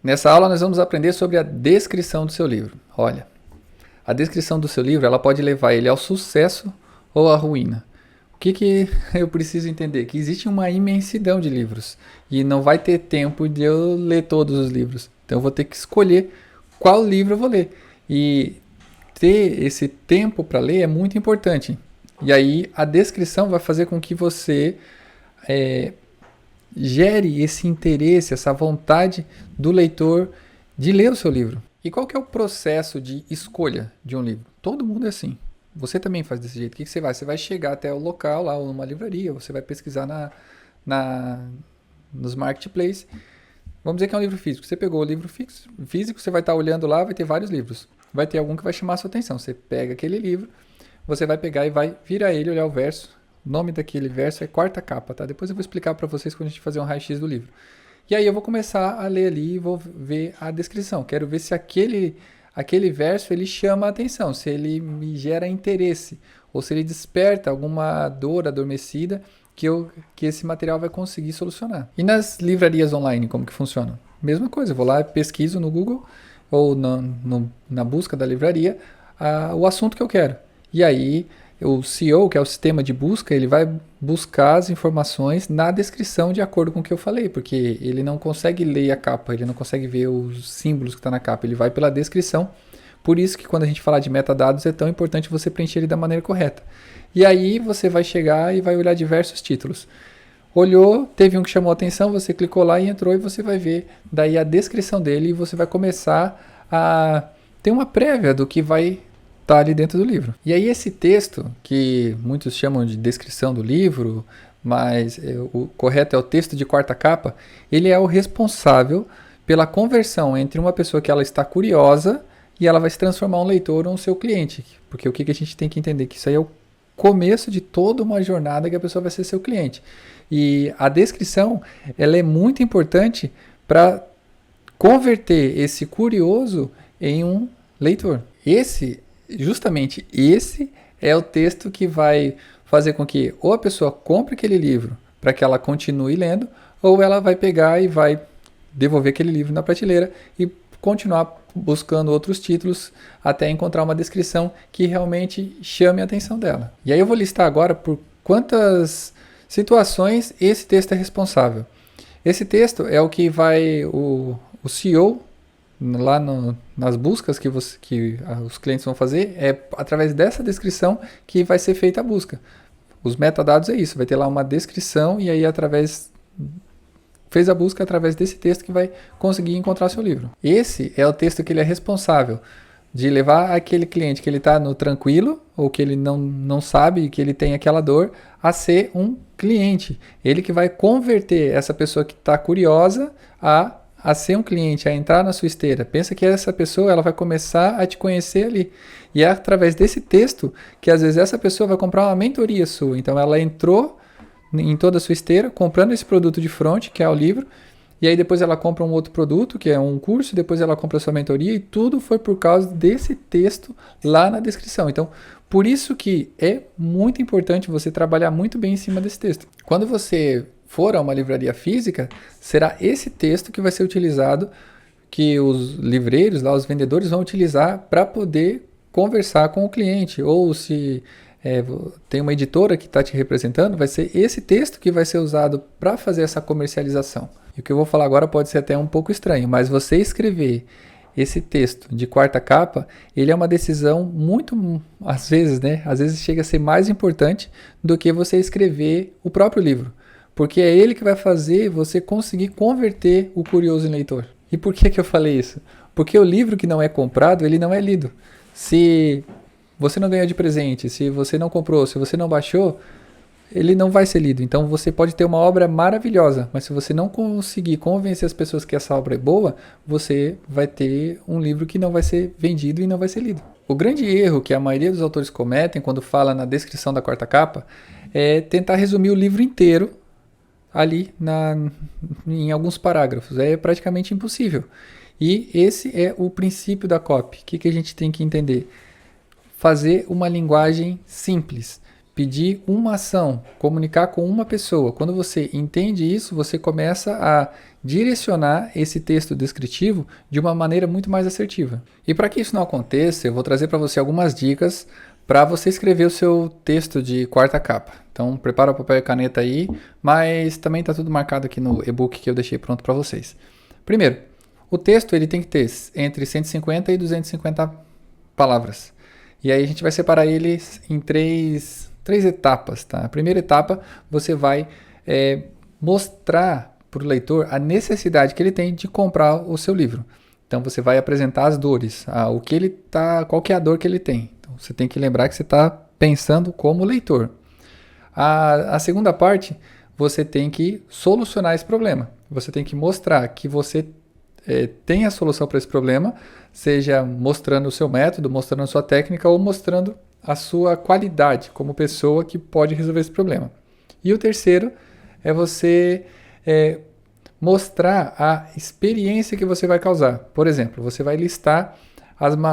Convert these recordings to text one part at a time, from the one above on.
Nessa aula nós vamos aprender sobre a descrição do seu livro. Olha, a descrição do seu livro ela pode levar ele ao sucesso ou à ruína. O que eu preciso entender? Que existe uma imensidão de livros e não vai ter tempo de eu ler todos os livros. Então eu vou ter que escolher qual livro eu vou ler. E ter esse tempo para ler é muito importante. E aí a descrição vai fazer com que você gere esse interesse, essa vontade do leitor de ler o seu livro. E qual que é o processo de escolha de um livro? Todo mundo é assim. Você também faz desse jeito. O que você vai? Você vai chegar até o local, lá numa livraria, você vai pesquisar nos marketplaces. Vamos dizer que é um livro físico. Você pegou o livro físico, você vai estar olhando lá, vai ter vários livros. Vai ter algum que vai chamar a sua atenção. Você pega aquele livro, você vai pegar e vai virar ele, olhar o verso. O nome daquele verso é Quarta Capa, tá? Depois eu vou explicar para vocês quando a gente fazer um raio-x do livro. E aí eu vou começar a ler ali e vou ver a descrição. Quero ver se aquele verso ele chama a atenção, se ele me gera interesse, ou se ele desperta alguma dor adormecida que esse material vai conseguir solucionar. E nas livrarias online, como que funciona? Mesma coisa, eu vou lá, pesquiso no Google ou na busca da livraria o assunto que eu quero. E aí o SEO, que é o sistema de busca, ele vai buscar as informações na descrição de acordo com o que eu falei, porque ele não consegue ler a capa, ele não consegue ver os símbolos que estão na capa, ele vai pela descrição. Por isso que quando a gente falar de metadados é tão importante você preencher ele da maneira correta. E aí você vai chegar e vai olhar diversos títulos. Olhou, teve um que chamou a atenção, você clicou lá e entrou e você vai ver daí a descrição dele e você vai começar a ter uma prévia do que vai estar ali dentro do livro. E aí esse texto, que muitos chamam de descrição do livro, mas o correto é o texto de quarta capa, ele é o responsável pela conversão entre uma pessoa que ela está curiosa e ela vai se transformar em um leitor ou um seu cliente. Porque o que a gente tem que entender? Que isso aí é o começo de toda uma jornada que a pessoa vai ser seu cliente. E a descrição, ela é muito importante para converter esse curioso em um leitor. Justamente esse é o texto que vai fazer com que ou a pessoa compre aquele livro para que ela continue lendo, ou ela vai pegar e vai devolver aquele livro na prateleira e continuar buscando outros títulos até encontrar uma descrição que realmente chame a atenção dela. E aí eu vou listar agora por quantas situações esse texto é responsável. Esse texto é o que vai o SEO lá nas buscas que os clientes vão fazer, é através dessa descrição que vai ser feita a busca. Os metadados é isso, vai ter lá uma descrição e aí fez a busca através desse texto que vai conseguir encontrar seu livro. Esse é o texto que ele é responsável de levar aquele cliente que ele está no tranquilo ou que ele não sabe que ele tem aquela dor a ser um cliente. Ele que vai converter essa pessoa que está curiosa a ser um cliente, a entrar na sua esteira. Pensa que essa pessoa ela vai começar a te conhecer ali. E é através desse texto que às vezes essa pessoa vai comprar uma mentoria sua. Então ela entrou em toda a sua esteira, comprando esse produto de front, que é o livro, e aí depois ela compra um outro produto, que é um curso, depois ela compra a sua mentoria, e tudo foi por causa desse texto lá na descrição. Então, por isso que é muito importante você trabalhar muito bem em cima desse texto. Quando você for a uma livraria física, será esse texto que vai ser utilizado, que os livreiros, lá, os vendedores vão utilizar para poder conversar com o cliente, ou se tem uma editora que está te representando, vai ser esse texto que vai ser usado para fazer essa comercialização. E o que eu vou falar agora pode ser até um pouco estranho, mas você escrever esse texto de quarta capa, ele é uma decisão muito, às vezes chega a ser mais importante do que você escrever o próprio livro, porque é ele que vai fazer você conseguir converter o curioso em leitor. E por que eu falei isso? Porque o livro que não é comprado, ele não é lido. Se você não ganhou de presente, se você não comprou, se você não baixou, ele não vai ser lido. Então você pode ter uma obra maravilhosa, mas se você não conseguir convencer as pessoas que essa obra é boa, você vai ter um livro que não vai ser vendido e não vai ser lido. O grande erro que a maioria dos autores cometem quando fala na descrição da quarta capa é tentar resumir o livro inteiro ali em alguns parágrafos. É praticamente impossível. E esse é o princípio da copy. O que a gente tem que entender? Fazer uma linguagem simples, pedir uma ação, comunicar com uma pessoa. Quando você entende isso, você começa a direcionar esse texto descritivo de uma maneira muito mais assertiva. E para que isso não aconteça, eu vou trazer para você algumas dicas para você escrever o seu texto de quarta capa. Então, prepara o papel e caneta aí, mas também está tudo marcado aqui no e-book que eu deixei pronto para vocês. Primeiro, o texto ele tem que ter entre 150 e 250 palavras. E aí a gente vai separar eles em três etapas. Tá? A primeira etapa, você vai mostrar para o leitor a necessidade que ele tem de comprar o seu livro. Então, você vai apresentar as dores, qual que é a dor que ele tem. Então, você tem que lembrar que você está pensando como leitor. A segunda parte, você tem que solucionar esse problema. Você tem que mostrar que você tem a solução para esse problema, seja mostrando o seu método, mostrando a sua técnica ou mostrando a sua qualidade como pessoa que pode resolver esse problema. E o terceiro é você mostrar a experiência que você vai causar. Por exemplo, você vai listar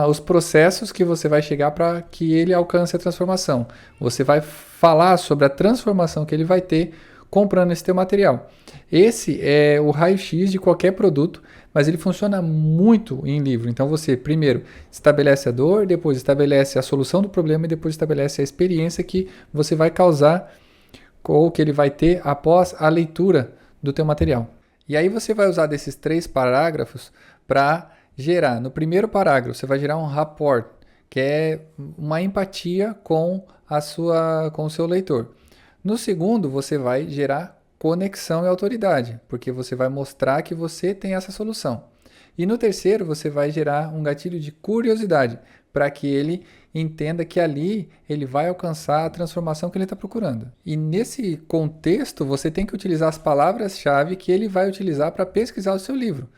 os processos que você vai chegar para que ele alcance a transformação. Você vai falar sobre a transformação que ele vai ter comprando esse teu material. Esse é o raio-x de qualquer produto, mas ele funciona muito em livro. Então você primeiro estabelece a dor, depois estabelece a solução do problema e depois estabelece a experiência que você vai causar ou que ele vai ter após a leitura do teu material. E aí você vai usar desses 3 parágrafos para gerar. No primeiro parágrafo você vai gerar um rapport, que é uma empatia com o seu leitor. No segundo você vai gerar conexão e autoridade, porque você vai mostrar que você tem essa solução. E no terceiro você vai gerar um gatilho de curiosidade, para que ele entenda que ali ele vai alcançar a transformação que ele está procurando. E nesse contexto você tem que utilizar as palavras-chave que ele vai utilizar para pesquisar o seu livro.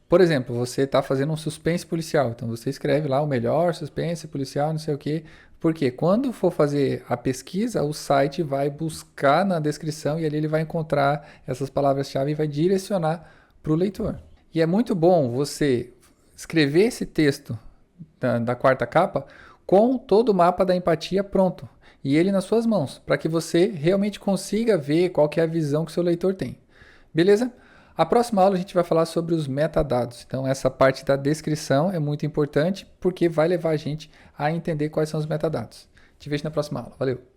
Por exemplo, você está fazendo um suspense policial, então você escreve lá o melhor suspense policial, não sei o quê, porque quando for fazer a pesquisa, o site vai buscar na descrição e ali ele vai encontrar essas palavras-chave e vai direcionar para o leitor. E é muito bom você escrever esse texto da quarta capa com todo o mapa da empatia pronto e ele nas suas mãos, para que você realmente consiga ver qual que é a visão que o seu leitor tem. Beleza? A próxima aula a gente vai falar sobre os metadados. Então essa parte da descrição é muito importante porque vai levar a gente a entender quais são os metadados. Te vejo na próxima aula. Valeu!